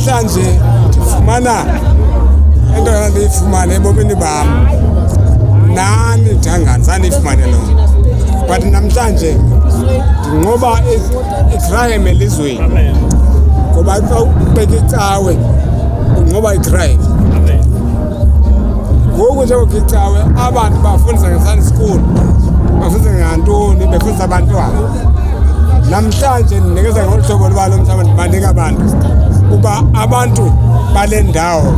namhlanje ndifumana into ndiyifumane ebomini bam nani dangani zandiyifumane loo but namhlanje ndinqoba ikrayim elizweni ngoba xa ubeka icawe unqoba ikrayim. Ngoku njengoba icawe abantu bafundisa nge-Sunday school, bafundisa ngantoni, befundisa abantwana. Namhlanje ndinikeza ngolu hlobo lwalo mhlawumbi ndibanika abantu uba abantu bale ndawo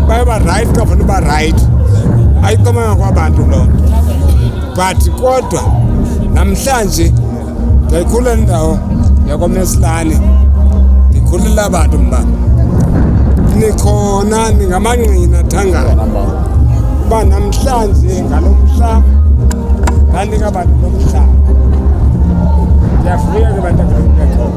bayeba right xa kufanele uba right, ayiqomanga kwabantu loo nto. But kodwa namhlanje ndiyayikhulula indawo yakoMesilani, ndikhulela abantu mba nikhona ningamangqina dangana uba namhlanje ngalo mhla ndanika abantu lo mhlaba. Ndiyavuya ke bantu abakho.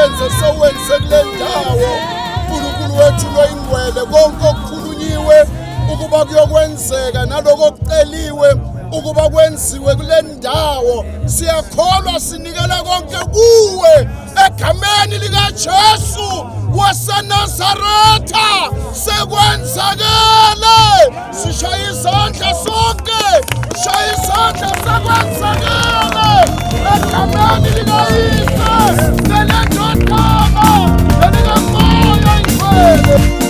umsebenzi sowenze kule ndawo uNkulunkulu wethu loyingcwele konke okukhulunyiwe ukuba kuyokwenzeka naloko okuceliwe ukuba kwenziwe kule ndawo siyakholwa sinikela konke kuwe egameni lika Jesu waseNazaretha sekwenzakele sishaya izandla sonke shaya izandla sekwenzakele egameni lika Yesu nelendodana nelikamoya ingcwele.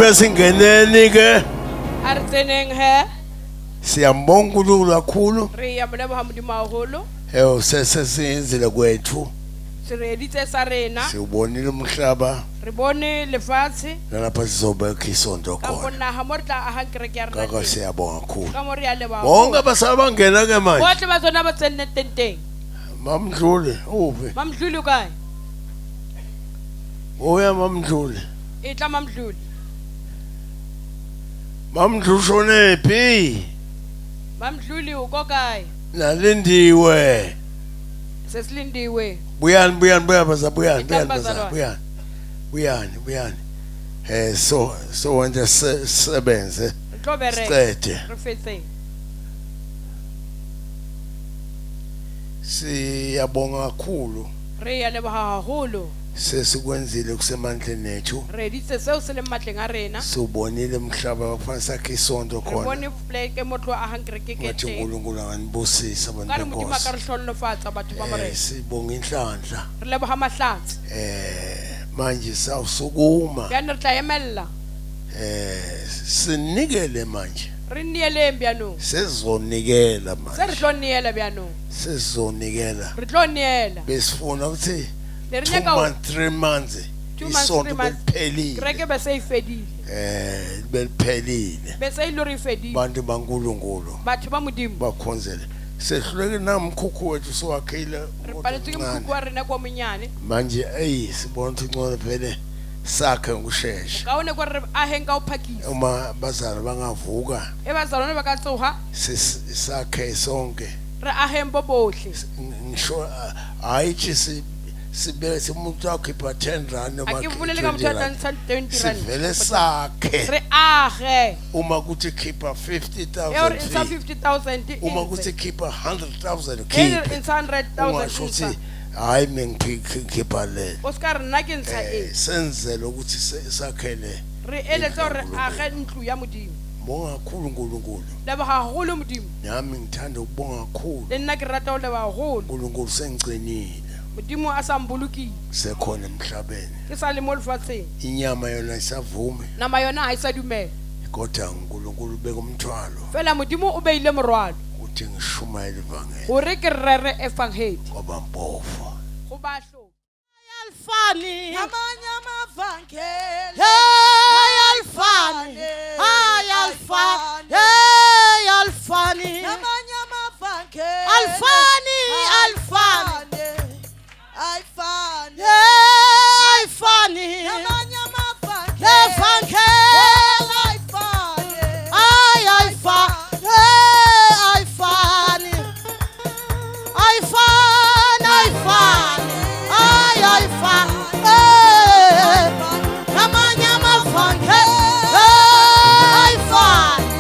Singeneni ke Artseneng he siyambonga uNkulunkulu kakhulu re ya moleboha modimo haholo sesenzile kwethu sireditse sa rena siubonile umhlaba re bone lefatshe nalapha sizobeka isonto ka khona bona ha mortla a hankereke ya rena kaka siyabonga kakhulu ka mori ya leba bonke abasabangena ke manje botle ba tsona ba tsenne tenteng mamdlule uphi mamdlulu kae oya mamdlule etla mamdlulu mamdlushone phi mamdluli uko kae nalindiwe sesilindiwe buyani baza buyani so wanje sebenze tlobere refetse siyabonga kakhulu re ya leboha haholo sesikwenzile kusemandleni ethu re ditse seo se le matleng a rena subonile umhlaba wakufana sakhe isonto re khona bone pleke motlo a hankereke ke ngathi teng uNkulunkulu anibusisa ka re abantu modimo ka re hlollofatsa batho ba morena sibonga inhlanhla re leboha mahlatsi manje sawusukuma ya re tla emella sinikele manje re niele byanong sezonikela se re manje tlo niela byanong sezonikela re tlo niela besifuna ukuthi le re 2 nyaka months 3 months 2 months isonto 3 months beliphelile kreke be se ifedile beliphelile be se ilori ifedile bantu baNkulunkulu batho ba modimo bakhonzele sehluleke namkhukhu wethu sowakhile re paletswe ke mkhukhu wa rena kwa monyane manje sibona ukuthi ngcono phele sakhe ngokusheshsha ka one gore a henga o phakisa uma bazali bangavuka e bazalwane ba ka tsoga sakhe sonke re a hembo bohle ngisho hayithi sibe simuntu akhipha 10 rand noma ke vulele ka motho a tla 20 rand sivele sakhe re age uma kuthi khipha e re insa 50,000 50,000 uma kuthi khipha 100,000 e khipha re insa 100,000 ungasho insa ukuthi hayi mengikhipha le Oscar nna ke ntsha e senzele ukuthi sakhele re eletsa re age ntlu ya modimo bonga kakhulu uNkulunkulu leba haholo modimo nami ngithanda ukubonga kakhulu le nna ke rata ho leba haholo uNkulunkulu sengigcinile modimo a sa mbulukile sekhona emhlabeni ke sa le mo lefatsheng inyama yona isavume nama yona ha e sa dumela kodwa uNkulunkulu beka umthwalo fela modimo o beile morwalo uthi ngishumayela ivangeli hore ke rere evangeli ngoba mpofu go bahlo alfani Amanye amavangeli hey alfani hey alfani hey alfani amanye amavangeli alfani alfani ayifani hey alfani amanye amavangeli evangeli ayifani ay alfani hey alfani alfani alfani ay alfani hey amanye amavangeli hey alfani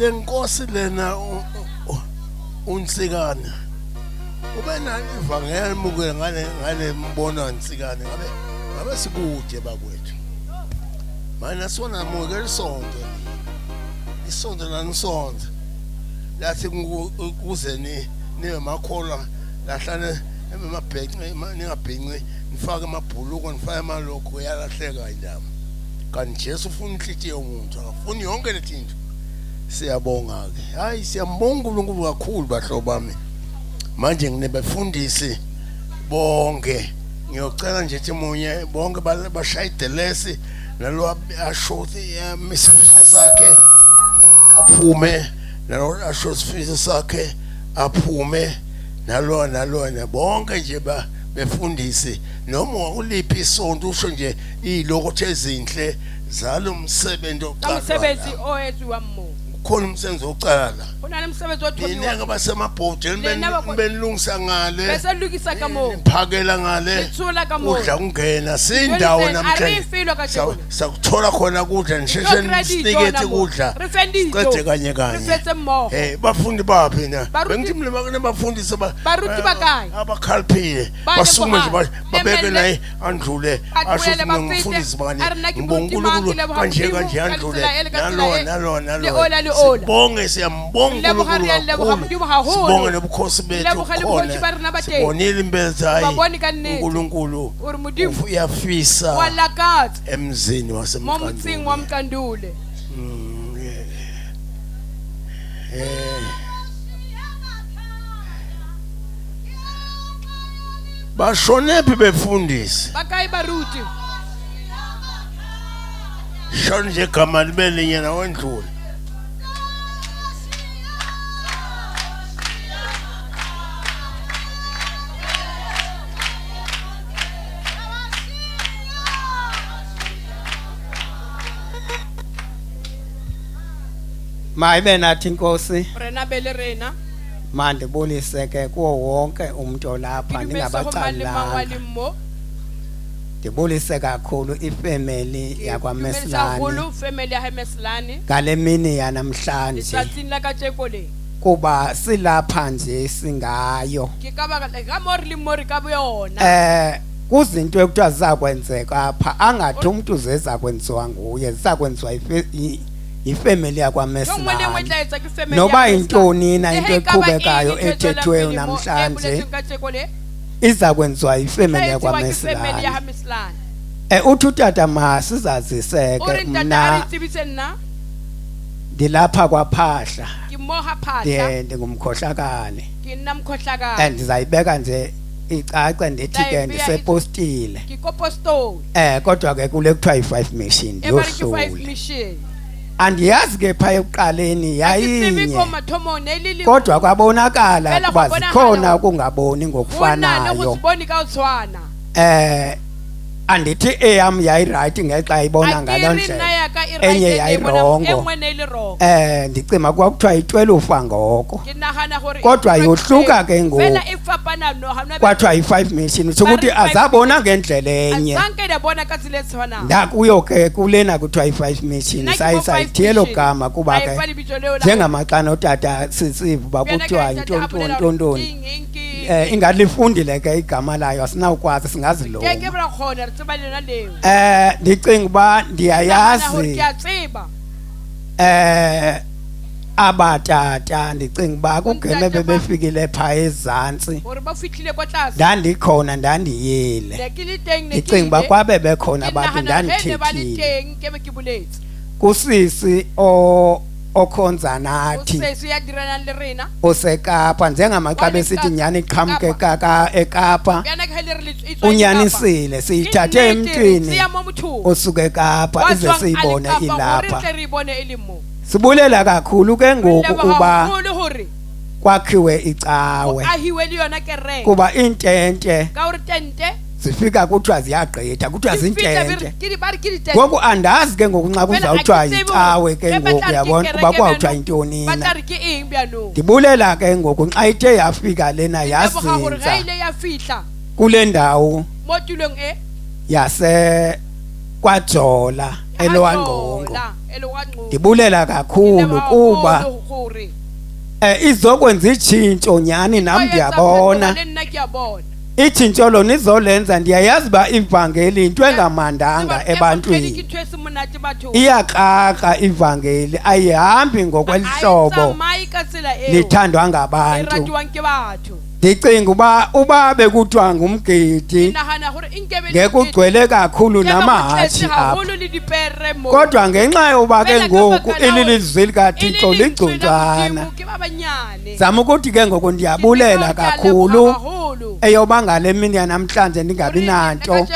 lenkosi lena uNtsikana ubena ivangeli mukele ngale mbono uNtsikana ngabe sikude bakwethu mana sona mukele isonto nanisonto lathi kuze nibe makhola lahlane emabhece ningabhinqi nifake amabhuluko nifake amalokho yalahleka indaba kanti Jesu ufuna inhliziyo yomuntu akafuni yonke lethinto siyabonga ke hayi siyambonga uNkulunkulu kakhulu bahlobo bami manje nginebefundisi bonke ngiyocela nje Timunye bonke bashayidelesi nalo ashothi misifiso sakhe aphume nalo ashothi sakhe aphume nalo bonke nje befundisi noma uliphi isonto usho nje ilokho ezinhle zalo umsebenzi oqala umsebenzi owenziwa mmo khona umsebenzi oqala unana umsebenzi othoniwe yini ngabasemabhodini benilungisa ngale bese lukisa kamo phakela ngale ethula kamo udla kungena sindawo namhlanje sakuthola khona kudla nisheshe nisikete kudla qede kanye bafundi baphi na bengithi mina bafundisa baruti bakayi abakhaliphile basume nje babeke naye andlule asho ngumfundisi bani ngibonga kanje andlule nalo bonge siyambonga uNkulunkulu sibonge nobukhosi bethu khona sibonile impela uNkulunkulu uyafisa emzini wasemkandule bashonephi befundisi bakayi baruti shona nje igama libe linye nawendlule Mayibe nathi inkosi rena bele rena manje boliseke kuwo wonke umuntu lapha ningabacali la ndibulise kakhulu ifamily yakwaMesilani kakhulu family yaMesilani ngale mini yanamhlanje sathini la kaTsheko le kuba silapha nje singayo ngikaba ka mori ka buyona kuzinto ekuthiwa zizakwenzeka apha angathi umuntu uzeza kwenziwa nguye zizakwenziwa ifamily yakwaMesilani noba intoni na into eqhubekayo ethethweyo namhlanje iza kwenziwa ifamily yakwaMesilani uthi utata masizaziseke mina dilapha kwaphahla ndingumkhohlakane ndizayibeka nje icace ndithi ke ndisepostile kodwa ke kule kuthiwa i5 mission yohlula andiyazi ke phaya ekuqaleni yayinye kodwa kwabonakala kuba zikhona ukungaboni ngokufanayo andithi eyam yayi-right ngexa ibona ngalo ndlela enye yayirongo ndicima kwakuthiwa i-12 ngoko kodwa yohluka ke ngoku kwathiwa i5 mission utsho ukuthi azabona ngendlela enye ndakuyo ke kulena kuthiwa i5 mission sayithiyelo gama kuba ke njengamaxana otata sisiva kuthiwa intontoni ingalifundile ke igama layo asinawukwazi singazilonga ndicinga uba ndiyayazi abatata ndicinga uba kugeme bebefikile phaa ezantsi ndandikhona ndandiyile ndicinga uba kwabe bekhona abantu ndandithethile kusisi okhonza nathi usekapa njengamaxabe esithi nyani iqhamuke eKapa unyanisile siyithathe emntwini osuke eKapa ize siyibone ilapha sibulela kakhulu ke ngoku kuba kwakhiwe icawe kuba intente zifika kuthiwa ziyagqitha kuthiwa zintente ngoku andazi ke ngoku nxa kuzawuthiwa yicawe ke ngoku yabona kuba kwawuthiwa intoni na ndibulela ke ngoku nxa ithe yafika lena yazinza kule ndawo kwaJola elwangqongo ndibulela kakhulu kuba izokwenza itshintsho nyani nami ndiyabona itshintsho lona izolenza ndiyayazi ba ivangeli into engamandanga ebantwini iyakaka ivangeli ayihambi ngokwelihlobo lithandwa ngabantu ndicinga uba bekuthiwa ngumgidi ngekugcwele kakhulu namahashi apha kodwa ngenxa yoba ke ngoku ililizwi likaThixo ligcuntswana zama ukuthi ke ngoku ndiyabulela kakhulu eyoba ngale mini yanamhlanje ndingabi nanto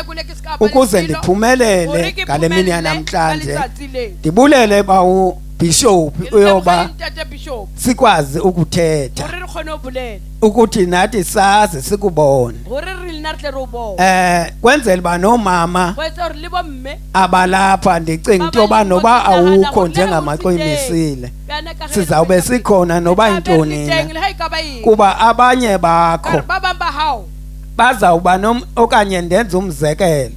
ukuze ndiphumelele ngale mini yanamhlanje ndibulele ba Bishop uyoba sikwazi ukuthetha ukuthi nathi sazi sikubone kwenzela ba nomama abalapha ndicinga into yoba noba awukho njengamaqinisile sizawube sikhona noba intoni kuba abanye bakho bazawuba okanye ndenza umzekelo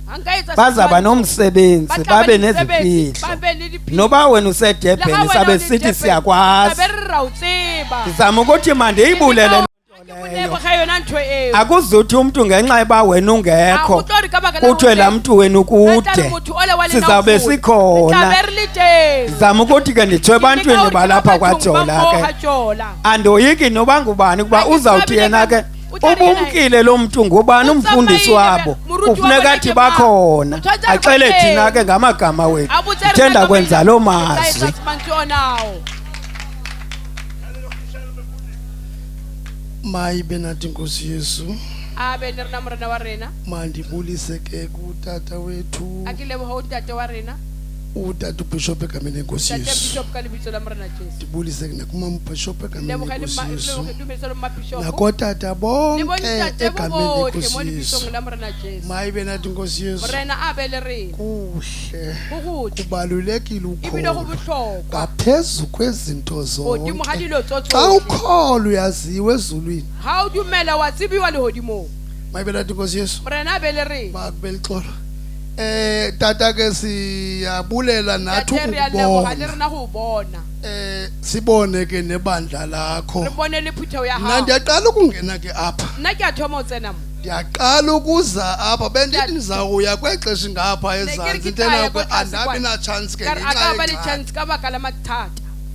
bazaba nomsebenzi babe nezifihlo noba wena usedebheni sabe sithi siyakwazi sizama ukuthi mandiyibulele akuzuthi umuntu ngenxa eba wena ungekho kuthiwe laa mntu wena ukude sizawube sikhona zama ukuthi ke nditsho ebantwini balapha kwaJola ke andoyiki noba ngubani kuba uzawuthi yena ke ubumkile lo muntu ngubani umfundisi wabo kufuneka athi bakhona axele thina ke ngamagama wethu uthenda kwenza lo mazwi mayibe nathi Nkosi Yesu abe nirna mrena wa rena mandibulise ke kutata wethu akileboha utate wa rena utata Bishop egameni leNkosi Yesu Bishop ka lebitso la morena Jesu ndibulise nakumama Bishop egameni leNkosi Yesu Yesu nakotata bonke egameni leNkosi Yesu mayibe nathi Nkosi Yesu morena abele rena kuhle kubalulekile ukholo ngaphezulu kwezinto zonke xa ukholo uyaziwe ezulwini how do mela watsibiwa lehodimo mayibe nathi Nkosi Yesu morena abele rena bakubeli xolo tata ke siyabulela nathi ukubona sibone ke nebandla lakho mina ndiyaqala ukungena ke apha ndiyaqala ukuza apha bendithi ndizawuya kwexesha ngapha ezantsi intena kwe andabi na chance ke ngenxa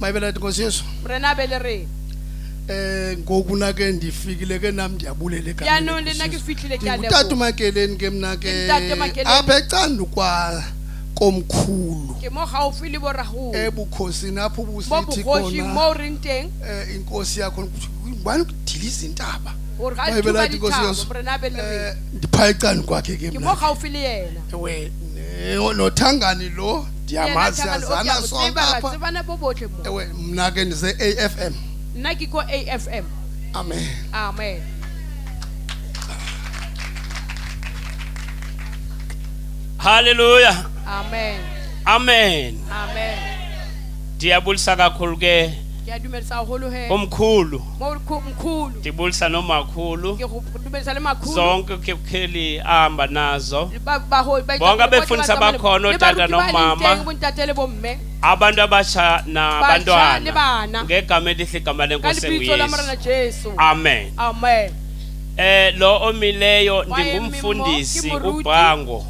mayibela Nkosi Yesu ngoku na ke ndifikile ke nami ndiyabulela egameni utata Makeleni ke mna ke apha ecanda kwa komkhulu ebukhosini apho ubusithi khona inkosi yakho ngubani ukudiliza intaba mayibela Nkosi Yesu ndipha ecanda kwakhe ke mna ewe nothangani lo ndiyamazi yazana sonke apha ewe mna ke ndize AFM Nakiko AFM. Amen. Amen. Hallelujah. Amen. Amen. Amen. Ndiyabulisa kakhulu ke Ngiyadumelisa holo he. Omkhulu. Mkhulu. Ndibulisa nomakhulu. Ngidumelisa lemakhulu. Zonke kekheli ahamba nazo. Bonke abefundisa bakhona otata nomama. Abantu abasha nabantwana ngegama elihle igama lenkosi uYesu. Amen. Amen. Lo omileyo ndingumfundisi uBhango.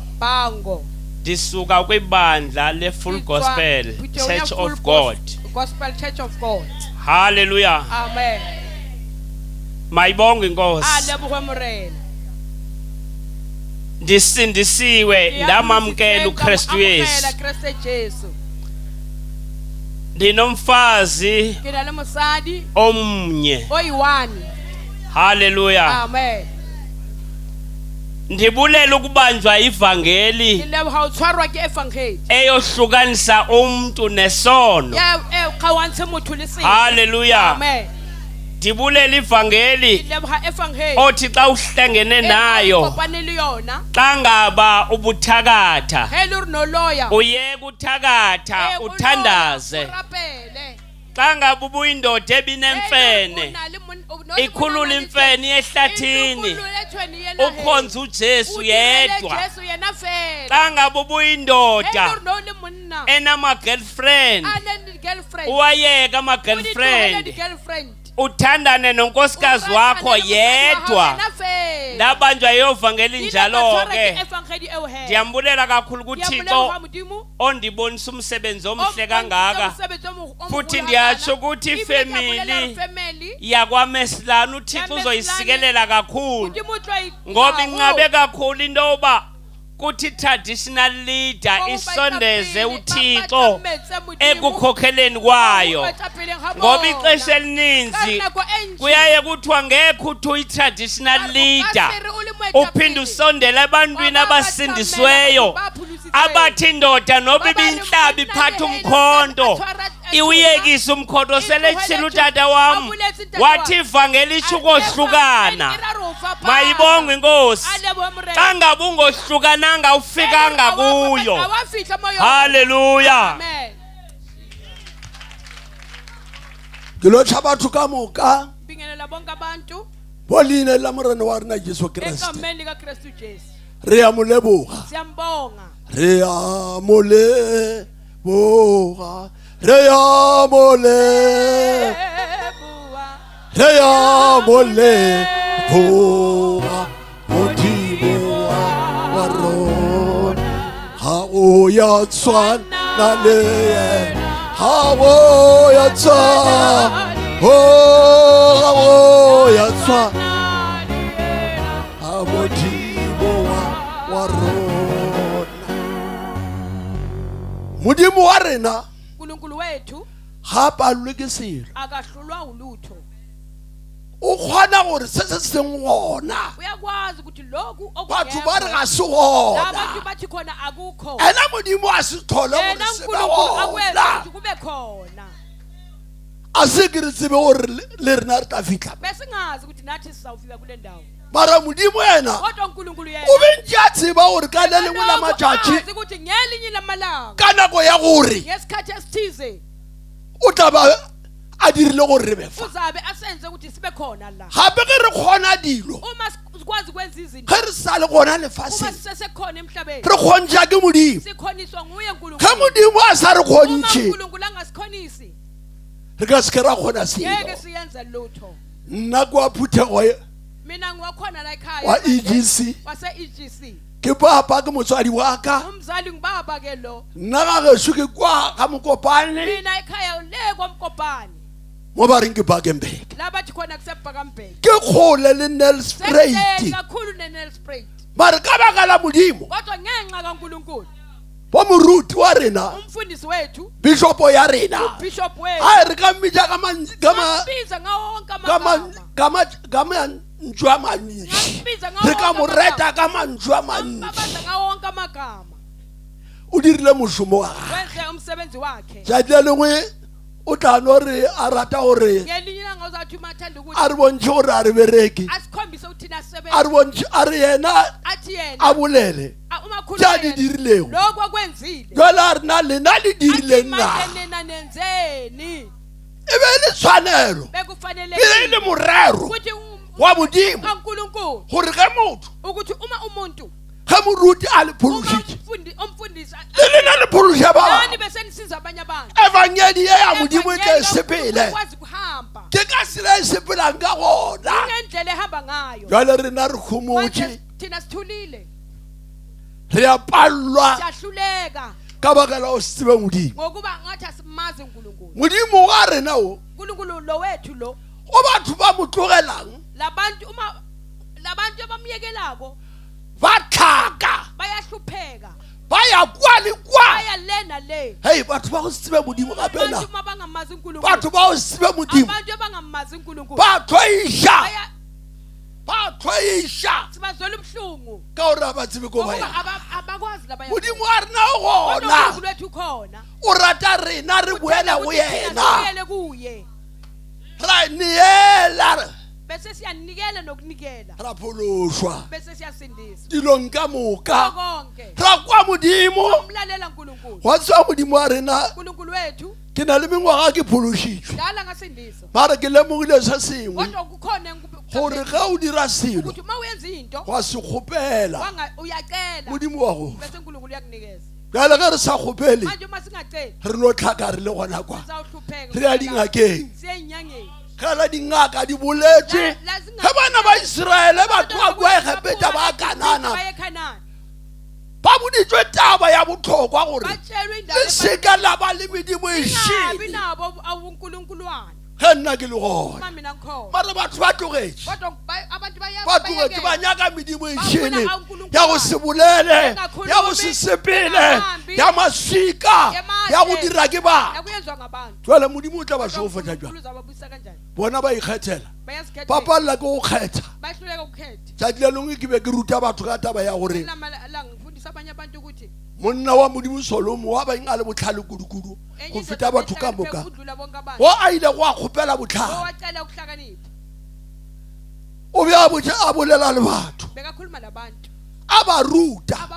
Ndisuka kwibandla leFull Gospel Church of God. Gospel Church of God. Hallelujah. Amen. Mayibonge Nkosi. Alebuke morena. Ndisindisiwe ndamamkela uKristu Yesu. Ndinomfazi omnye oyi-1. Hallelujah. Amen. Ndibulela ukubanjwa ivangeli eyohlukanisa umuntu nesono. Hallelujah. Amen. Ndibulela ivangeli othi xa uhlangene nayo xa ngaba ubuthakatha uyeka uthakatha uthandaze xa ngaba ubuyindoda ebinemfene ikhulula imfene ehlathini ukhonza uJesu yedwa xa ngaba ubuyindoda enama-girlfriend uwayeka ama-girlfriend uthandane nonkosikazi wakho yedwa ndabanjwa yovangeli njalo ke ndiyambulela kakhulu kuThixo ondibonisa umsebenzi omhle kangaka futhi ndiyatsho ukuthi ifamily yakwaMesilani uThixo uzoyisikelela kakhulu ngoba inqabe kakhulu into yoba kuthi traditional leader isondeze uThixo ekukhokheleni kwayo ngoba ixesha elininzi kuyaye kuthiwa ngekho uthi uyi-traditional leader uphinde usondele ebantwini abasindisweyo abathi indoda noba ibintlaba iphatha umkhonto iwuyekise umkhonto seletshile utata wam wathi ivangeli itsho ukohlukana mayibongwe inkosi xa ngaba ungohlukananga ufikanga kuyo haleluya Ngilotsha batho ka moka boline la morena wa rena Jesu Kriste re a mo leboga re a mo leboga re a mo leboga Modimo wa rona ha o ya tshwana le yena ha o ya tshwana ha o ya tshwana ha Modimo wa rona Modimo wa rena uNkulunkulu wethu ha palwe ke selo akahlulwa ulutho o khona gore se se sengona uyakwazi ukuthi lokhu batho ba re ga se gona abantu bathi khona akukho ena Modimo a se thole gore se ba gona kube khona asikiri tsebe gore le rena re tla fitla bese ngazi ukuthi nathi sizawufika kule ndawo mara Modimo yena kodwa uNkulunkulu yena o bentja tseba gore ka le lengwe la matšatši ukuthi ngelinye lamalanga ka nako ya gore ngesikhathi esithize o tla ba a dirile gore re befa uzabe asenze ukuthi sibe khona la gape ge re kgona dilo uma sikwazi kwenza izinto ge re sa le gona uma lefaseng sisekhona emhlabeni re kgontša ke Modimo sikhoniswa nguye ge uNkulunkulu Modimo a sa re uma kgontšhe uNkulunkulu angasikhonisi re ka seke ra kgona ngeke selo siyenze lutho nna kwa phuthego mina ngiwakhona la ekhaya wa EGC wase EGC ke papa ke motswadi wa ka umzali ngibaba ke lo nna ga geso ke kwa ga mokopane mina ekhaya le kwaMkopane mo ba reng ke Bakenberg la bathi khona kusebhakambheke ke kgole le Nelspruit kakhulu neNelspruit mara ka baka la Modimo kodwa ngenxa kaNkulunkulu bo moruti wa rena umfundisi wethu bishopo ya rena bishop wethu a re ka mmitša biza ngawo ka mantswe a mantši re ka mo reta ka mantswe a mantši babaza ngawo wonke amagama o dirile mošomo wa gagwe wenhle umsebenzi wakhe tšatši le lengwe o tla no re a rata gore ngelinye ilanga uzathi umathanda ukuthi a re bontšhe gore a re bereke asikhombise ukuthi thina sisebenza a re bontšhe a re yena athi yena a bolele umakhulu tša di dirilego lokho akwenzile jwale a rena lena le dirile athi nna manje nina nenzeni e be le tshwanelo bekufanele e be le morero ukuthi wa Modimo kaNkulunkulu gore ge motho ukuthi uma umuntu ge moruti a le phološitše umfundisi le lena le phološa ba nani bese nisiza abanye abantu evangeli ye ya Modimo e tle e sepele kwazi kuhamba ke ka sela e sepelang ka gona ngendlela ehamba ngayo jwale rena re kgomotše manje thina sithulile re a pallwa siyahluleka ka baka la o se tsebe Modimo ngokuba ngathi asimazi uNkulunkulu Modimo wa rena o uNkulunkulu lo wethu lo o batho ba mo tlogelang labantu abamyekelako ba tlhaka bayahlupheka ba ya kwa le kwa bayalena le hei batho ba go se tsebe Modimo gape na abantu abangamazi uNkulunkulu batho ba go se tsebe Modimo abantu abangamazi uNkulunkulu ba tloiša sibazola ubuhlungu ka gore a ba tsebe ko ba ya abakwazi la Modimo a rena o gona uNkulunkulu wethu khona o rata rena re boela go yena kuye ra neela bese bese siyanikela nokunikela ra pholoshwa bese siyasindisa dilong ka moka konke ra kwa modimo umlalela uNkulunkulu wa tswa modimo wa rena uNkulunkulu wethu ke na le mengwaga ke pholoshitšwe dala ngasindisa mara ke lemogile se sengwe kodwa kukhona gore ga o dira selo ukuthi mawuyenza into wa se kgopela uyacela modimo wa go bese uNkulunkulu uyakunikeza bjale ge re sa kgopele manje uma singaceli re no tlhaka re le gona kwa sizawuhlupheka re ya dingakeng siyenyangeni gela dingaka di boletse ge bana ba Israele ba tloa kwa Egepeta ba Kanana ba boditswe taba ya botlhokwa gore le seka la ba le medimo e shele ge nna ke le gona mara batho ba tlogetše ba nyaka medimo e shele ya go se bolele ya go se sepele ya maswika ya go dira ke bana jwale modimo o tla ba šofatša jang bona ba ikgethela ba palela ke go kgetha tšatši le lengwe ke be ke ruta batho ka taba ya gore monna wa modimo Solomo wa ba ingale botlhale kudukudu go feta batho ka moka o a ile go a kgopela botlhale o be a bolela le batho a ba ruta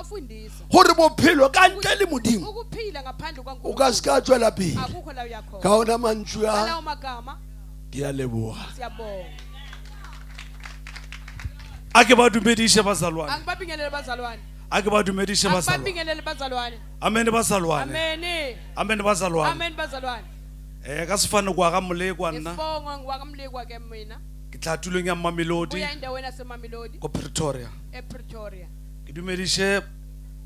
gore bophelo ka ntle le modimo o ka se ka tswela pele ka ona mantšu a ke a leboga a ke ba dumediše bazalwane angibabingelele bazalwane ake ba dumediše bazalwane angibabingelele bazalwane amen bazalwane amen amen bazalwane amen bazalwane ka sefane kwa ga molekwa nna isibongo ngwakamlekwa ke mina ke tla tulong ya Mamelodi uya endaweni yaseMamelodi ko Pretoria ePretoria ke dumediše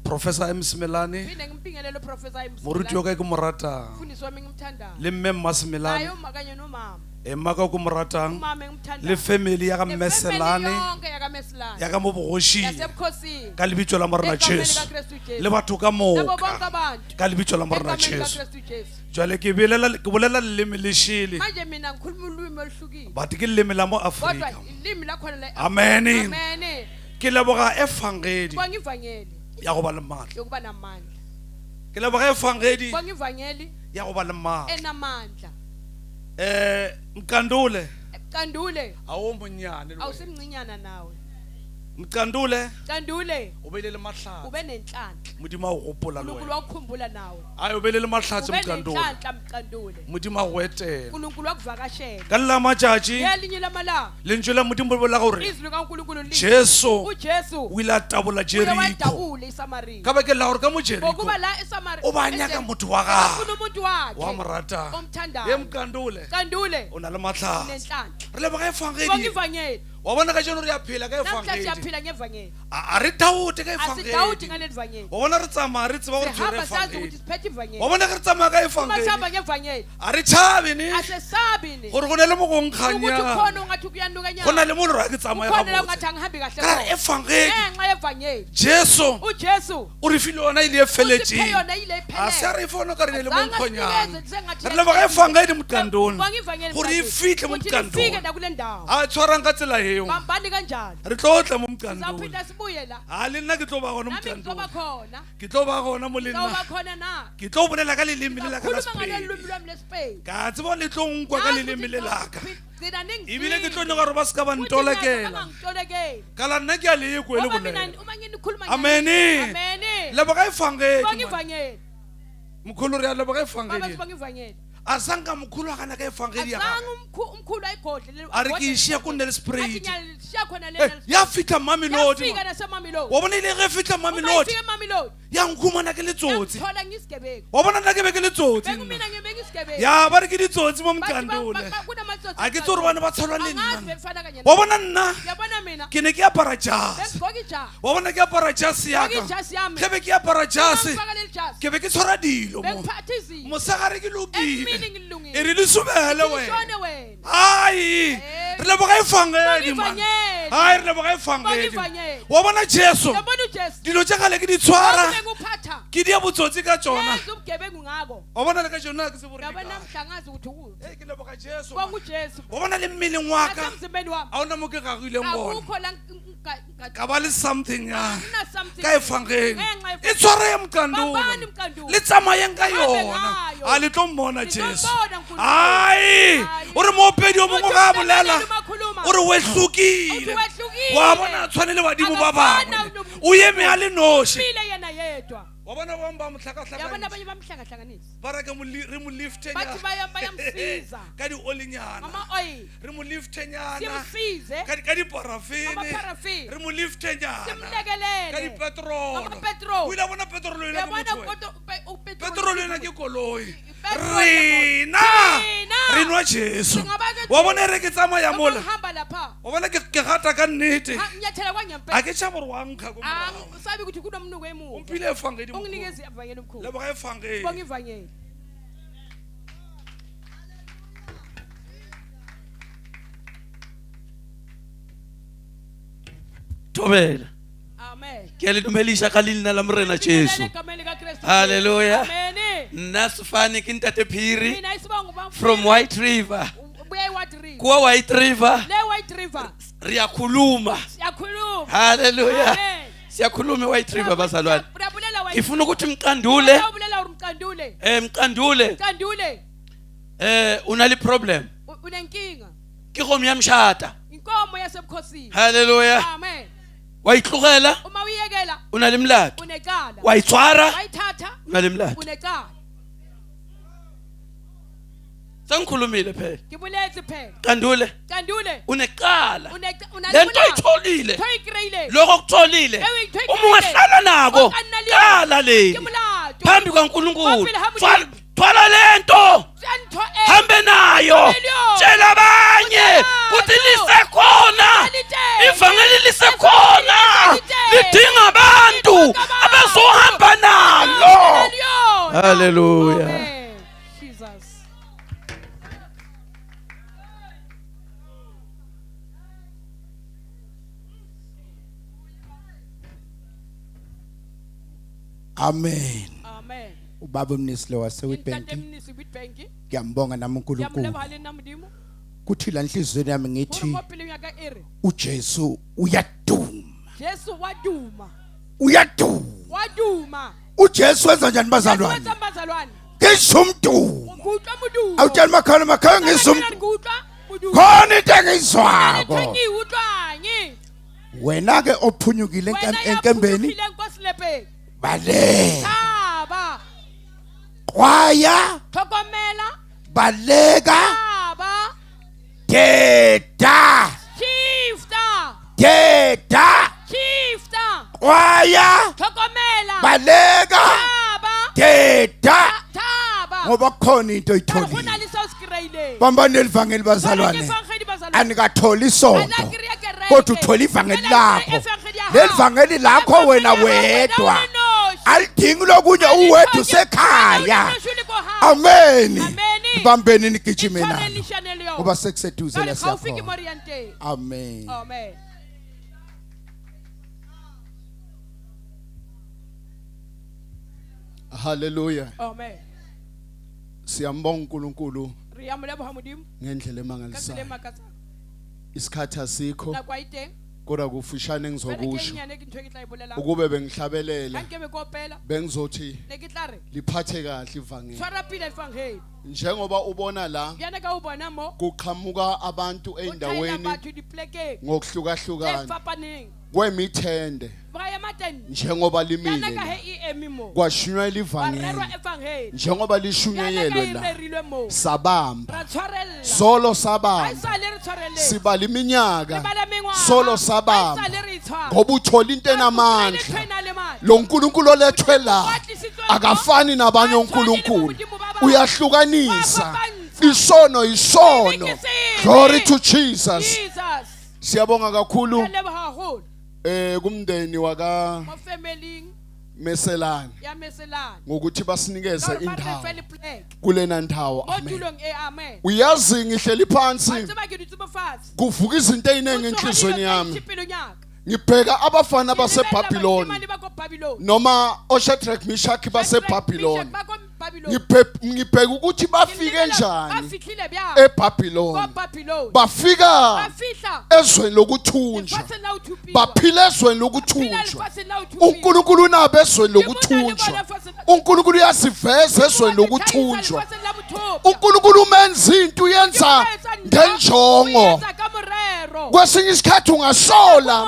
Professor M Simelane phinde ngimpingelele Professor M moruti yo ka ke mo ratang mfundisi wami ngimthandayo le mme Masimelane nayo makanye nomama maka ko mo ratang umama ngimthandayo le family ya ga Mmeselane yonke ya kaMeselane ya ka mo bogoshi yasebukhosini ka lebitso la morena Jesu le batho ka moka ka lebitso la morena Jesu jwale ke bolela leleme le shele manje mina ngikhuluma ulimi oluhlukile but ke leleme la mo kodwa Afrika ilimi lakhona la amen amen ke leboga evangeli bangivangeli ya go ba le maatla yokuba namandla ke leboga evangeli bangivangeli ya go ba le maatla enamandla Mkandule Kandule awomonyane awusemncinyana nawe Mkandule Kandule ubelele mahlala ube nenhlanhla modimo a gopola le uNkulunkulu wakukhumbula nawe ayo ubelele mahlala ube Mkandule nenhlanhla Mkandule modimo a go etela uNkulunkulu wakuvakashela ka la matšatši yelinye lamalanga lentswe la modimo le bolela gore izwi likaNkulunkulu lithi Jesu uJesu o ile a tabola Jeriko wadabula iSamaria ka beke la gore ka mo Jeriko ngokuba la eSamaria o ba nyaka motho wa gago umuntu wakhe wa mo ratang omthandayo ye Mkandule Kandule o na le matlhatsi nenhlanhla re leboga evangeli bangivangeli wa bona ka jeno re a phela ka namhlanje evangeli siyaphila ngevangeli a re daute ka asidawuthi evangeli ngale vangeli wa bona re tsamaya re tseba gore sihamba re sazi ukuthi evangeli siphethe ivangeli wa bona ke re tsamaya ka uma sihamba evangeli ngevangeli a re tšhabe ne asesabi ni gore go ne le mo go ukuthi nkganya khona ungathi kuyanduka go na nyana le mo le ra ke tsamaya khona la ga ungathi angihambi kahle ka khona evangeli ngenxa yevangeli Jesu uJesu o re file yona ile e usiphe feletseng yona ile a se a re fona ka re ne le mo Azange nkgonyana sinikeze sengathi re leboga evangeli Mkandule bangivangeli gore e fitlhe mo ukuthi nifike Mkandule nakule ndawo a tshwarang ka tsela eo bambani kanjani re tlo tla mo Mkandule sizawuphinda sibuye la a le nna ke tlo ba gona nami ngizoba Mkandule khona ke tlo ba gona mo le ngizawuba nna khona na ke tlo bolela ka leleme le la ka la khuluma ngalo Sepedi lumi lwami lesipedi ka tseba le tlo nkwa ka leleme le laka thina ebile ke tlo nyaka gore ba se ka ba ntolekela ka la nna ke a leeko e le bolela amene leboga evangeli bangivangeli mkhulu re a leboga evangeli bangivangeli a sanka mkhulu a kana ka evangeli ya azange gagwe umkhulu ayigodle a re ke išea ko nne le sprite shiya khona lena ya fitlha Mamelodi yafika naseMamelodi wa bona ile ge fitlha Mamelodi ufike eMamelodi ya nkhumana ke letsotsi thola ngisigebeki wa bona nna ke be ke letsotsi nna. bekumina ngibe ngisigebeki ya ba re ke ditsotsi mo Mkandule a ke tse gore bane ba tshwarwa le nna wa bona nna yabona mina ke ne ke apara jase bengigqoka ijazi wa bona ke apara jase yaka ijasi yami ke be ke apara jase ngifaka leli jazi ke be ke tshwara dilo mo bengiphatha izinto mosegare ke lokile emini e ngilungile re le subele wena ngishone wena ai re leboga evangeli man bangivangeli ai re leboga evangeli bangivangeli wa bona Jesu yabona uJesu dilo tša gale ke di tshwara benguphatha ke di a botsotsi ka tsona yenza ubugebengu ngako wa bona le ka tsona ke se bore yabona mhlangazi ukuthi ukuthi ke leboga Jesu bonga uJesu wa bona le mmeleng wa ka asemzimbeni wami a ona mo ke gagileng bona akukho la ka ba le something ya ngina something ka evangeli ngenxa e tshware ya Bambani Mkandule Mkandule le tsamayeng ka Lihambe yona ngayo. a le tlo mmona Jesu Lizombona uNkulunkulu. ai o re moopedi o mongwe ga a bolela uri wehlukile wa bona tshwanele badimo ba bangwe o eme a le noši wabona bang ba mohlakahlakaniša ba reke re mo liftenyana ka di-olinyana re mo liftenyana ka diparafene re mo liftenyana ka dipetrolo o ile bona petrolo ena petrolo ena ke koloi rena re nwa Jesu wa bona re ke tsamaya mola wa bona ke gata ka nnete a ke tša gore wa nkga ko morago ompile efangedi le boga efangedi tobela ke a le dumediša ka leina la morena Jesu halleluja nna Sefane ke ntate Phiri from White River kuwa White River re a khuluma halleluja siyakhuluma White River bazalwane ngifuna ukuthi mqandule mqandule unali problem unenkinga ke go myamshata inkomo yasebukhosini halleluja amen wayihlukela uma uyekela unalimlato unekala wayithwara wayithatha unalimlato unekala sangikhulumile phela ngibulezi phela kandule unekala lento ayitholile lokho kutholile uma ungahlala nako kala le phambi kaNkulunkulu thwala lento hambe nayo tshela abanye ukuthi lisekhona ivangeli lisekhona lidinga abantu abazohamba nalo halleluja Amen. Amen. Ubaba umnisile wase Witbank. Ngiyambonga nami uNkulunkulu. Kuthi la enhlizweni yami ngithi uJesu uyaduma. Jesu waduma. Uyaduma. Waduma. uJesu wenza njani bazalwane? Ngisumdumo. Awutshela makhaya ngisumdumo. Khona into engizwako. Wena ke ophunyukile enkembeni. Bale. Kwaya. Thokomela. Baleka. Teta. Chifta. Teta. Chifta. Kwaya. Thokomela. Baleka. Teta. Thaba. Ngoba khona into oyitholile. Bambane elivangeli bazalwane. Anikatholi isonto. Kodwa uthola ivangeli lakho. Lelivangeli lakho wena wedwa. Alidingi lokunye uwedwa usekhaya. Amen. Ibambeni nigijime nalo. Kuba sekuseduze la siyapho. Amen. Amen. Hallelujah. Amen. Siyambonga uNkulunkulu Riyamulebo mudimu. ngendlela emangalisayo. Isikhathi asikho. Kodwa kufushane engizokusho ukube bengihlabelela bengizothi liphathe kahle ivangeli njengoba ubona la kuqhamuka abantu eindaweni ngokuhlukahlukana kwemithende njengoba limile kwashunywa ivangeli njengoba lishunyayelwe la sabamba solo sabamba sibala iminyaka solo sabamba ngoba uthola into enamandla lo nkulunkulu olethwe la akafani nabanye onkulunkulu uyahlukanisa isono isono glory to Jesus siyabonga kakhulu kumndeni waka Meselani ngokuthi basinikeze indawo kulena ndawo amen uyazi ngihleli phansi kuvuka izinto eziningi enhlizweni yami ngibheka abafana baseBhabhiloni noma oShadrach Meshach baseBhabhiloni ngibheka ukuthi bafike njani eBhabhiloni bafika ezweni lokuthunjwa baphila ezweni lokuthunjwa uNkulunkulu unabo ezweni lokuthunjwa uNkulunkulu uyasiveza ezweni lokuthunjwa uNkulunkulu umenza into uyenza ngenjongo kwesinye isikhathi ungasola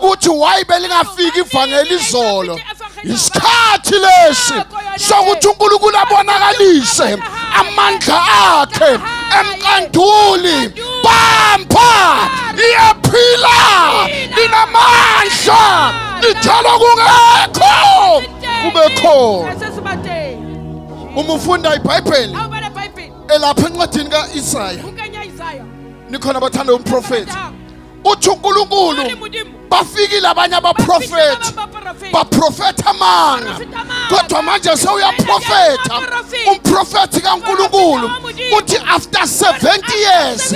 uthi why belingafiki ivangeli izolo. Isikhathi lesi sokuthi uNkulunkulu abonakalise amandla akhe emkanduli. Bamba iyaphila linamandla lijalo kungekho kube khona. Uma ufunda iBhayibheli elapha encwadini kaIsaya nikhona bathanda umprofeti uthi uNkulunkulu bafikile abanye abaprofeti baprofeta amanga kodwa manje sewuyaprofeta umprofeti kaNkulunkulu uthi after 70 years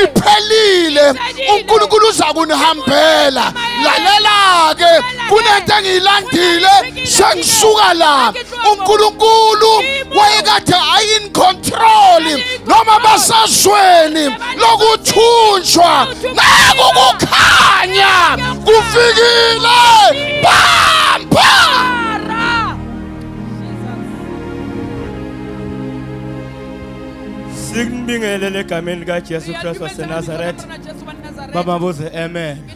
iphelile uNkulunkulu uza kunihambela. Lalela ke kunento engiyilandile sengisuka la. uNkulunkulu wayekade ayin control noma basazweni lokuthunjwa nakukukhanya kufikile. Bamba Simbingele legameni likaJesu Kristu waseNazaretha. Baba mbuze amen.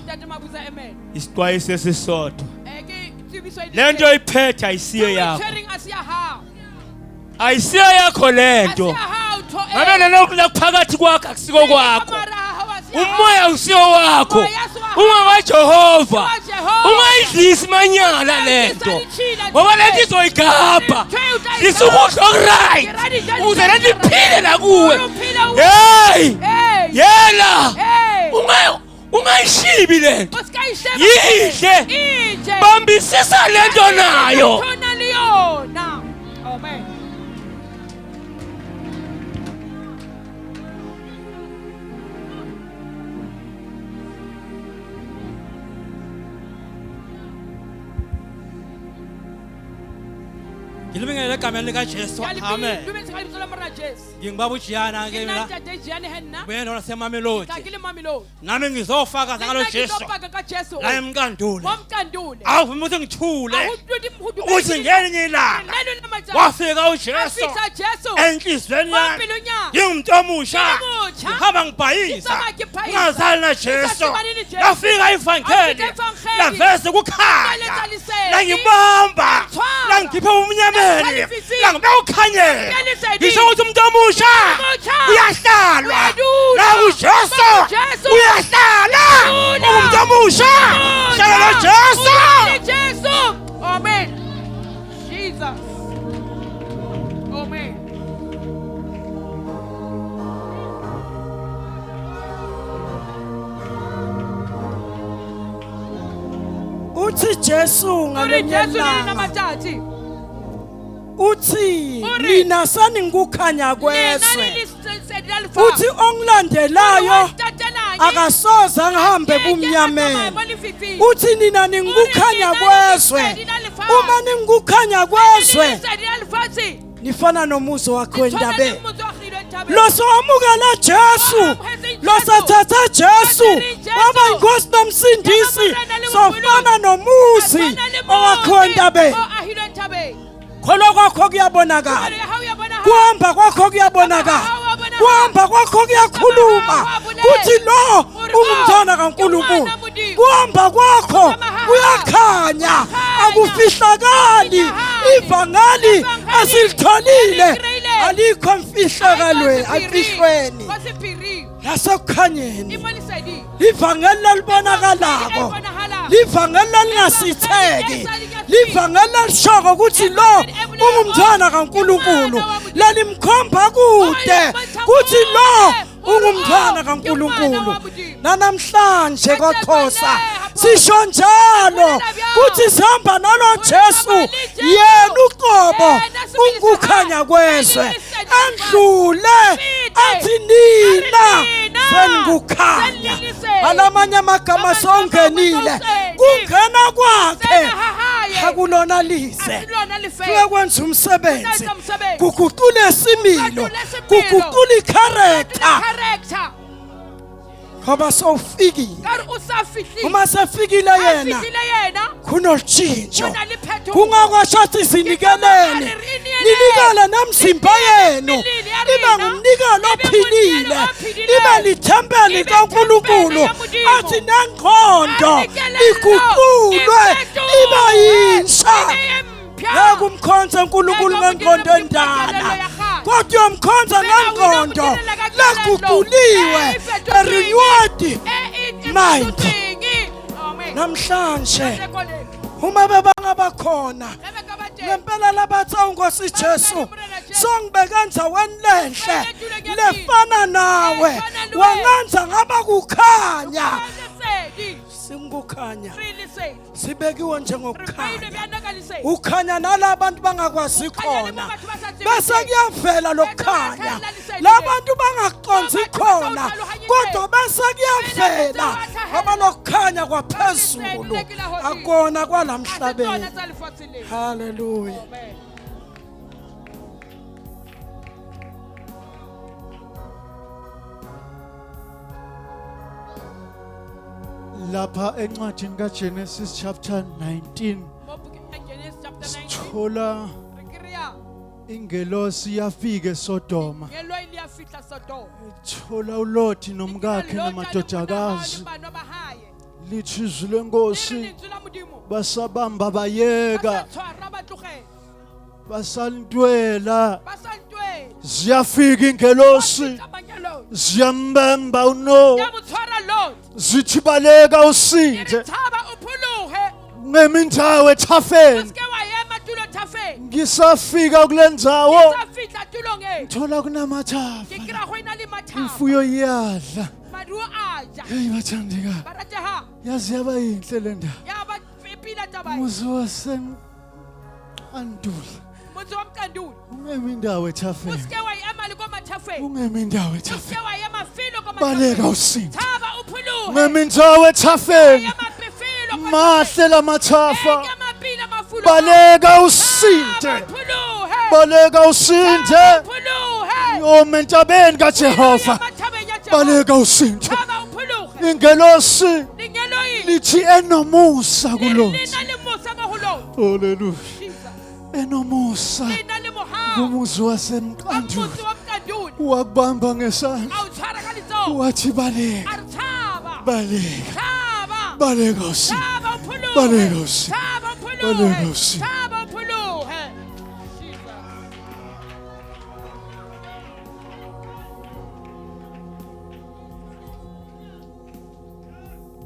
Isixwayiso esisodwa. Lento iphethe ayisiyo yakho. Ayisiyo yakho lento. Ngabe nenokuphakathi kwakho akusiko kwakho. Umoya usiyo wakho. UngaJehova. Ungayidlisi manyala lento. Ngoba lento izoyigaba. Isukudla right. Uze lento iphile la kuwe. Hey! Yela! Ungayishibi lento. Yihle. Bambisisa lento nayo. Amen. Ngilibingelela egameni likaJesu. Amen. Ngingibaba uJiyana ke mina. Wena naseMamelodi. Nami ngizofakaza ngalo Jesu. La emkandule. Awu umuntu ngithule. Uthi ngelinye ilanga wafika uJesu enhlizweni yami. Ngimuntu omusha. Ngihamba ngibhayisa. Ngazali na Jesu. Lafika ivangeli. Lavese kukhanya. La ngibamba. La ngikhipha umnyama. La ngibe ukhanyela. Ngisho ukuthi umuntu omusha uyahlalwa. La uJesu uyahlala. Umuntu omusha hlala noJesu. Amen. Jesus. Amen. Uthi Jesu ngalenyanga uthi mina saningikukhanya kweswe. Uthi ongilandelayo akasoze ngihambe bumnyameni. Uthi nina ningikukhanya kweswe. Uma ningikukhanya kweswe nifana nomuso wakho endabeni. Losomukela Jesu, losathatha Jesu waba inkosi nomsindisi sofana nomusi owakho endabeni. Kholo kwakho kuyabonakala. Kuhamba kwakho kuyabonakala. Kuhamba kwakho kuyakhuluma. Kuthi lo ungumntwana kaNkulunkulu. Kuhamba kwakho kuyakhanya. Akufihlakali. Ivangeli esilitholile alikho mfihlakalweni afihlweni. Lasokukhanyeni. Ivangeli lalibonakalako. Livangeli lingasitheki. Livangeli lishoko ukuthi lo ungumntwana kaNkulunkulu. Lalimkhomba kude kuthi lo ungumntwana kaNkulunkulu. Namhlanje kwaXhosa sisho njalo kuthi sihamba nalo Jesu yena uqobo ungukhanya kweswe. Andlule athi nina sengukhanya. Alamanye amagama songenile kungena kwakhe akulona lise. Kuyakwenza umsebenzi. Kuguqula isimilo. Kuguqula iCharacter. ngoba sowufikile uma sefikile yena kunotshintsho kungakwashathi zinikeleni linikele nomzimba yenu libe ngumnikelo ophilile libe lithempeli kaNkulunkulu athi nengqondo iguqulwe ibe yinsha yakumkhonza uNkulunkulu ngengqondo endala kodwa umkhonza ngengqondo laguquliwe renewed mind namhlanje uma bebanga bakhona ngempela labatha uNkosi Jesu songibeka endaweni lenhle lefana nawe wangenza ngaba kukhanya singukhanya sibekiwe njengokukhanya ukhanya nalabantu bangakwazi khona bese kuyavela lokukhanya labantu bangaqonzi khona kodwa bese kuyavela ngoba lokukhanya kwaphezulu akona kwalamhlabeni haleluya lapha encwadini kaGenesis chapter 19 sithola ingelosi yafika eSodoma thola uLothi nomkakhe namadodakazi lithi izwi lenkosi basabamba bayeka basantwela ziyafika ingelosi ziyambamba uNo zithi baleka usinde ngemindawo ethafeni ngisafika kulendzawo ngithola kunamathafa imfuyo iyadla hey bathandika yazi yaba yinhle le ndaba umuzi waseNkandula ungemindawo ethafeni ungemindawo ethafeni baleka usinde ngemindawo ethafeni mahle lamathafa baleka usinde baleka usinde yomentabeni kaJehova baleka usinde ingelosi lithi enomusa kuLothi haleluya enomusa kumuzi waseNkandula wakubamba ngesandla wathi baleka baleka baleka usinde baleka usinde baleka usinde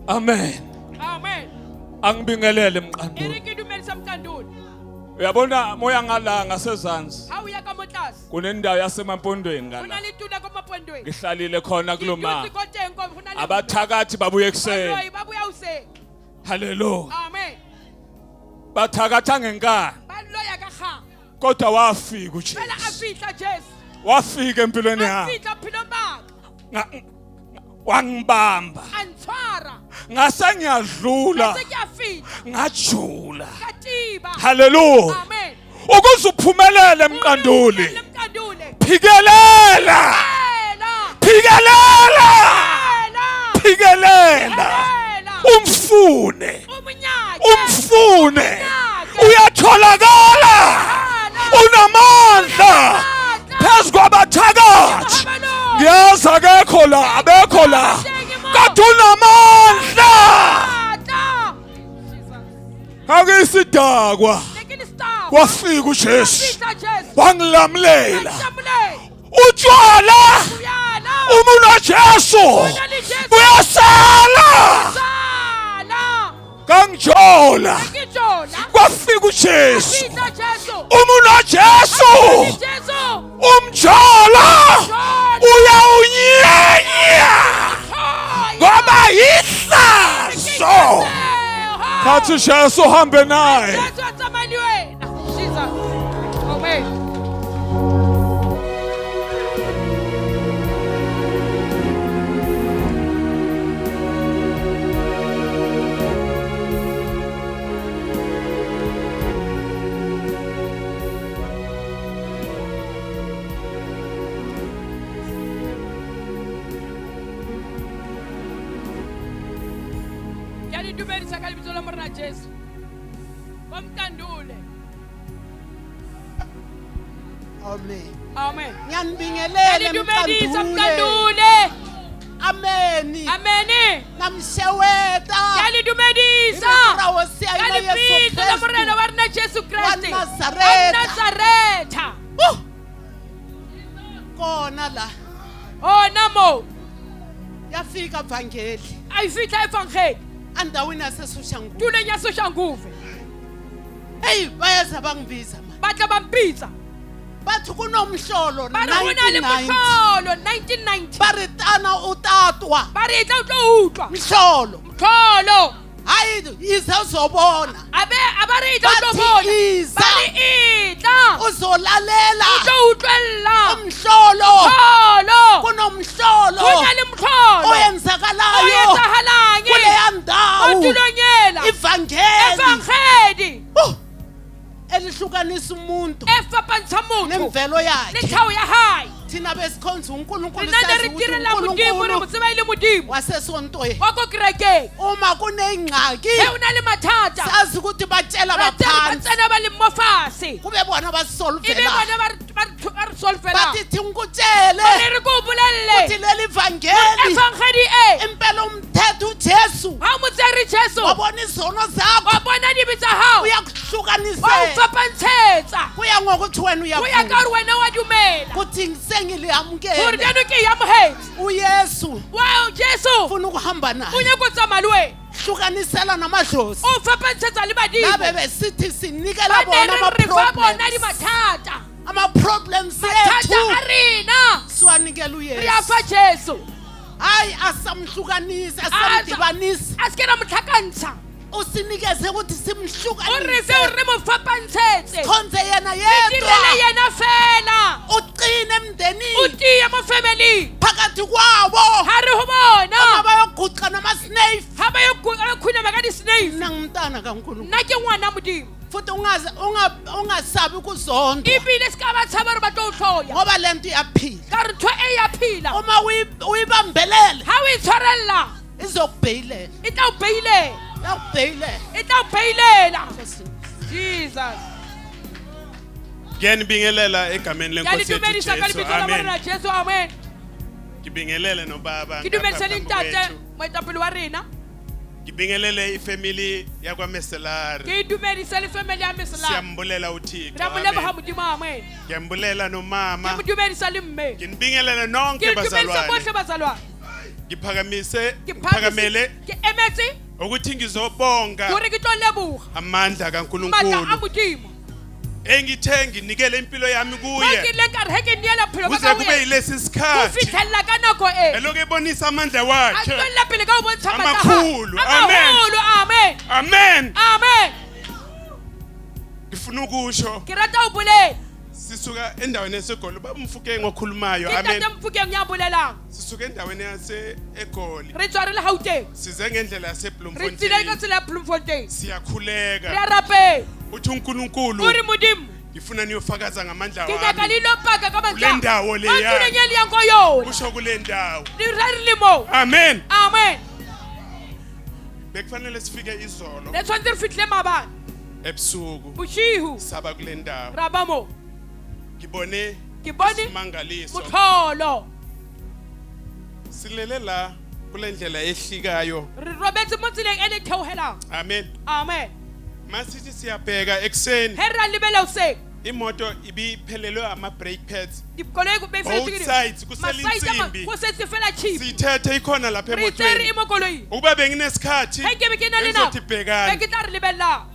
Amen. Amen. Angibingelele emqanduli. Uyabona moya ngala ngasezansi. Kunendawo yasemampondweni ngala. Ngihlalile khona kuloma. Abathakathi babuye ekseni. Hallelujah. Amen. Bathakatha ngenkani. Kodwa wafika uJesu. Wafika empilweni yakhe. Wangibamba ngase ngiyadlula ngajula haleluya ukuze uphumelele emqanduli phikelela phikelela phikelela umfune uyatholakala unamandla phezu kwabathakathi ngiyazi abekho la kodwa unamandla akisidakwa wafika uJesu wangilamulela utshwala umuntu kaJesu uyasala kangijola kwafika uJesu umuntu kaJesu umjola uyawunyenya ngoba yihlazo kathi Jesu hambe naye Ngidumedisa ka lebitso la Morena Jesu. Komtandule. Amen. Amen. Ngiyanibingelela Mtandule. Amen. Amen. Namsheweta. Ngiyalidumedisa. Ngalibitso la Morena wa rena Jesu Kriste. Nazaretha. Kona la. Oh namo. Yafika evangeli. Ayifika evangeli. Andawini yaseSoshanguve. Tule yaseSoshanguve. Hey, bayaza bangibiza ma. Batla bampitsa. Bathi kunomhlolo 1990. Baritana utatwa. Barita utlwa. Mhlolo. Mhlolo. Hayi izozobona. Abarita utlobona. Barita. Uzolalela. Utlwella. Umhlolo. Mhlolo. Kunomhlolo. Kunalimhlolo. Oyenzakalayo. Kule yandawo. Otulonyela. Evangeli. Elihlukanisa umuntu efapanisa umuntu nemvelo yakhe lethawu ya hayi thina besikhonza uNkulunkulu sasitirela mudimo re motsebele mudimo wasesontweni wako kreke uma kunengxaki unale mathata sazi ukuthi batshela baphansi batsena balimofasi kube bona basolvela ibe bona basolvela bathi ngikutshele re kubulele uthi leli evangeli impela umthetho uJesu awumutseri Jesu wabona izono zakho wabona dibitsa hawo uyakuhlukanisa ufapansetsa kuya ngokuthi wena uyafuna uyakari wena wadumela kuthi sengiliamukele urdenu ke yamuhe uYesu wow Jesu ufuna ukuhamba naye unya kutsamalwe hlukanisela namadlozi ufapansetsa libadimo labe besithi sinikela bona ama-problems ethu arina siwanikela uYesu riyafa Jesu hayi asamhlukanisa asamdibanisa asikena muthakanisa usinikeze ukuthi simhlukanise urize urimufapantsetsa khonze yena yedwa yena fela uqine emndenini utiye mufamily phakathi kwabo hari hubona abayoguqa namasnake abayokhuna makadi snake nangumntana kaNkulunkulu nake ngwana mudimo futhi ungasabi ukuzonda ibile sikabathaba batothoya ngoba lento iyaphila karithwe eyaphila uma uyibambelele hawitshorella izokubheyilela itawubheyilela Jesus Ngiyanibingelela egameni lenkosi yethu Jesu amen ngibingelele nobaba ngidumelisela intate mwetapili wa rina ngibingelele ifamily yakwaMeselari ngidumelisela ifamily yaMeselari siyambulela uThixo ngiyambulela hamudimo amen ngiyambulela nomama ngidumelisela imme ngibingelele nonke bazalwane ngiphakamele emethi ukuthi ngizobonga amandla kaNkulunkulu engithe nginikele impilo yami kuye kuze kube yilesi sikhathi eloku ebonisa amandla wakhe amakhulu amen amen ngifuna ukusho sisuka endaweni yaseGoli baba Mfukeng ngokhulumayo amen sisuka endaweni yaseGoli size ngendlela yaseBloemfontein siyakhuleka uthi uNkulunkulu ngifuna niyofakaza ngamandla wami kule ndawo leya usho kule ndawo amen bekufanele sifike izolo ebusuku saba kule ndawo ngibone isimangaliso mutholo silele la kule ndlela ehlikayo Robert Motsileng elethewhela amen masithi siyabheka ekseni herra libele use imoto ibiphelelwe ama brake pads dibkolego both sides kuselinsimbi kusesifela chip sithethe ikhona lapha emotweni ukuba benginesikhathi ngizotibhekana ngitari libela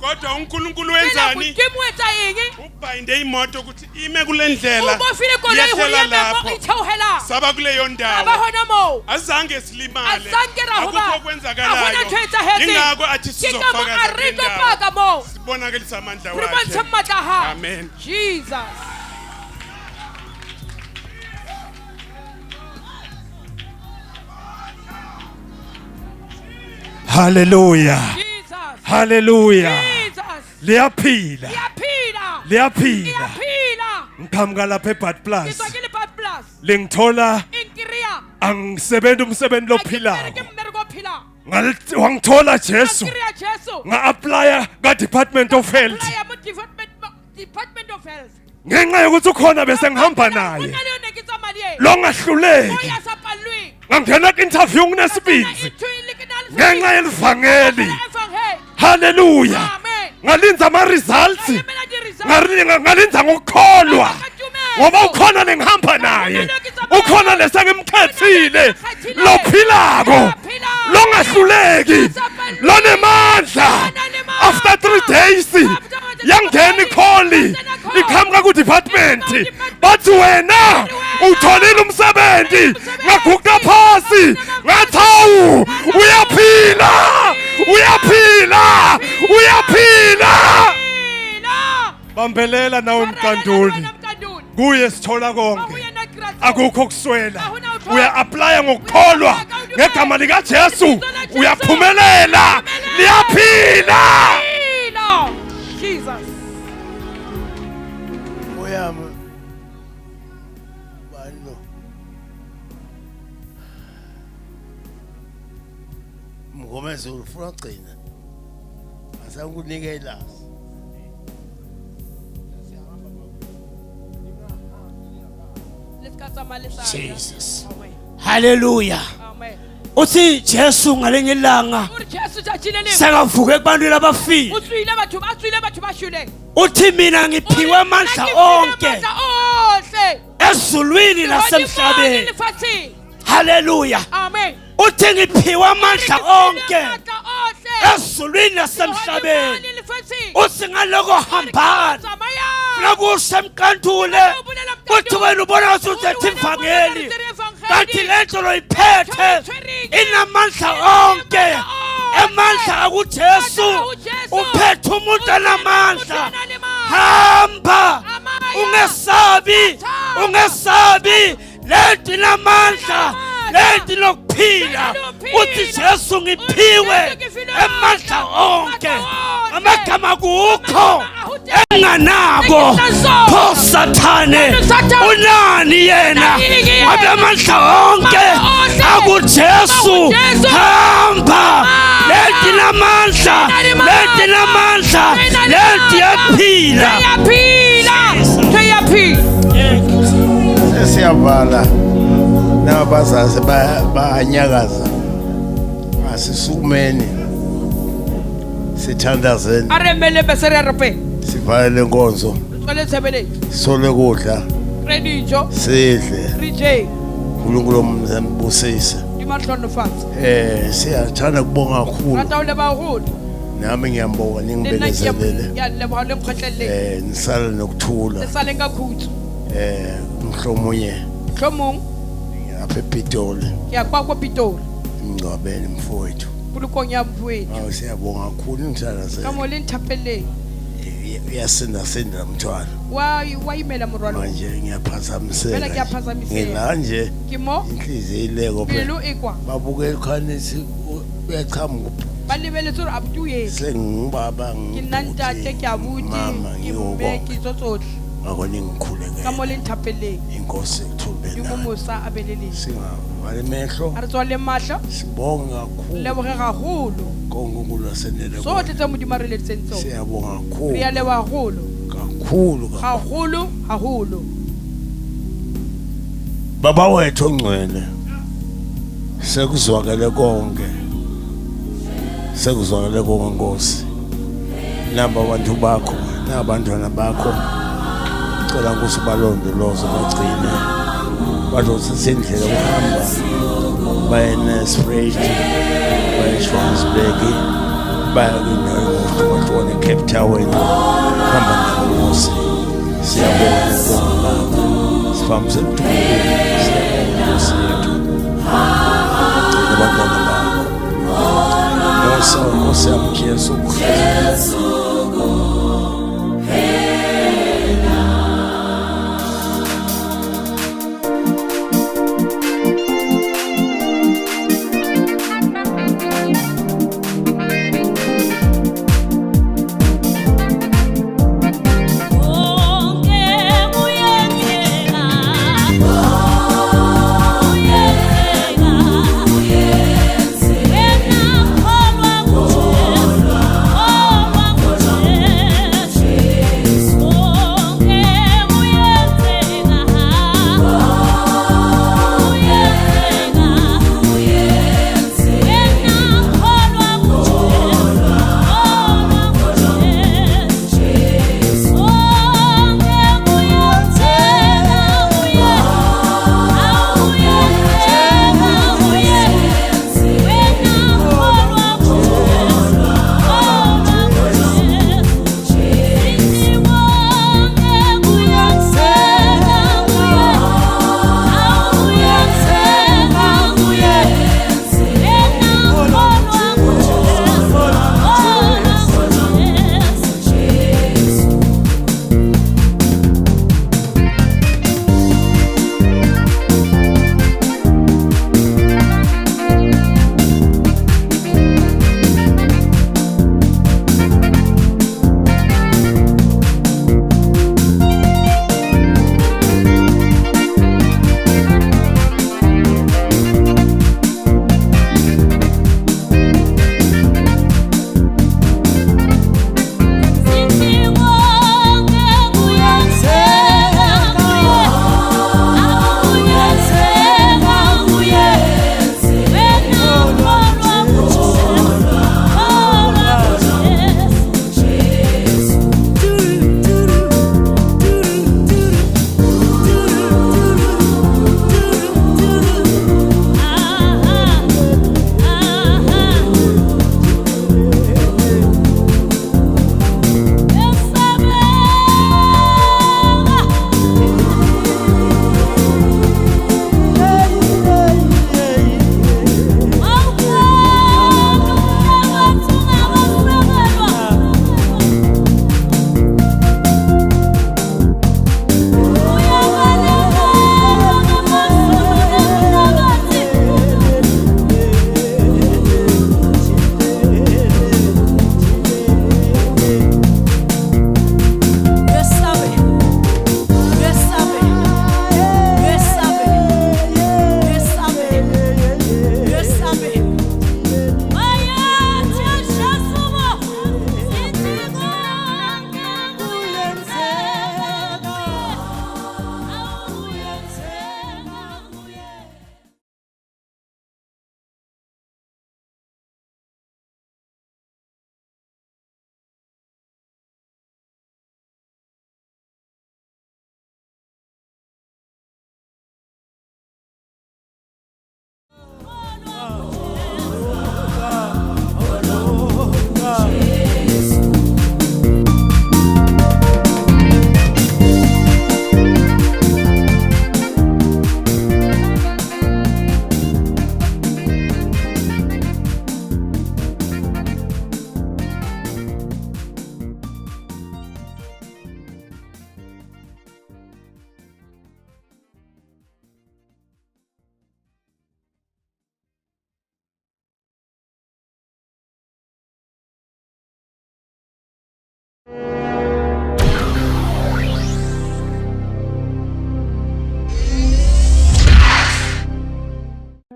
kodwa uNkulunkulu wenzani ubhayinde imoto ukuthi ime kule ndlela yehlela lapho saba kuleyo ndawo azange silimale akukho kwenzakalayo ingakho athi sizofakaza lendawo sibonakalisa amandla wakhe amen Jesus Hallelujah Hallelujah liyaphila ngiqhamuka lapha eBad Plus lengithola angisebenza umsebenzi lophilayo wangithola Jesu nga-applya ka-Department of Health ngenxa yokuthi ukhona bese ngihamba naye lo ngahluleki ngangena ku-interview nginesibindi ngenxa yelivangeli. Haleluya. Ngalinza ama-results ngalinza ngokukholwa ngoba ukhona lengihamba naye, ukhona lesengimkhethile lophilako longahluleki lonemandla. After 3 days yangena ikholi iqhamuka ku-department bathi wena utholile umsebenzi. Ngaguqa phasi ngathi hawu uyaphila uyaphila uyaphila. Bambelela nawe mkanduli kuye sithola konke akukho kuswela. Uya-applya ngokukholwa ngegama likaJesu uyaphumelela liyaphila. Jesus. Uyama bani Mngomezulu ufuna ugcina asangunikela Jesus. Hallelujah. Amen. Uthi Jesu ngalenye ilanga sekavuke kubantwini abafile. Uthi mina ngiphiwe amandla onke ezulwini nasemhlabeni. Hallelujah. Amen. Uthi ngiphiwe amandla onke ezulwini nasemhlabeni. Uthi ngaloko hambani nakusemkantule uthi wena ubona usuthi ivangeli kanti lento loyiphethe inamandla onke. Amandla akuJesu uphethe umuntu anamandla. Hamba ungesabi lento inamandla lento lokuphila. Uthi Jesu ngiphiwe amandla onke amagama kukho enganako pho Sathane unani yena amandla onke akuJesu. Hamba lento namandla lento namandla lento yaphila sesiyavala nabazazi bayanyakaza asisukumeni sithandazeni aremele besere rope sivale inkonzo sole kudla sidle uNkulunkulu mbusise siyathanda kubonga kakhulu nami ngiyambonga ningibekezelele nisala nokuthula mhlomunye ngiyapha ePitoli ngcwabeni mfowethu siyabonga kakhulu ngihlala uyasinda mthwalo manje ngiyaphazamisela ngilanje inhliziyo ileko babukela khanisi uyachamuka balibele tsoro abutuye sengibaba nginantate kyabuti ngimeki tsotsohle ngakoni ngikhuleke kamole nthapele inkosi ekuthubela ngumusa abelelile singavale mehlo aritswale mahlo sibonga kakhulu leboge gagolo konkulunkulu asenele sohle tse modimarele tsentso siyabonga kakhulu riya leba gagolo gagolo baba wethu ongcwele sekuzwakele konke Nkosi namba abantu bakho nabantwana bakho cela Nkosi balondoloze bagcine bazosisendlela ukuhamba bayeNelspruit bayeJohannesburg bayakune Cape Town hamba Nkosi siyabonga sifamse Nkosi yethu abantwana bakho Nkosi yamJesu Kristu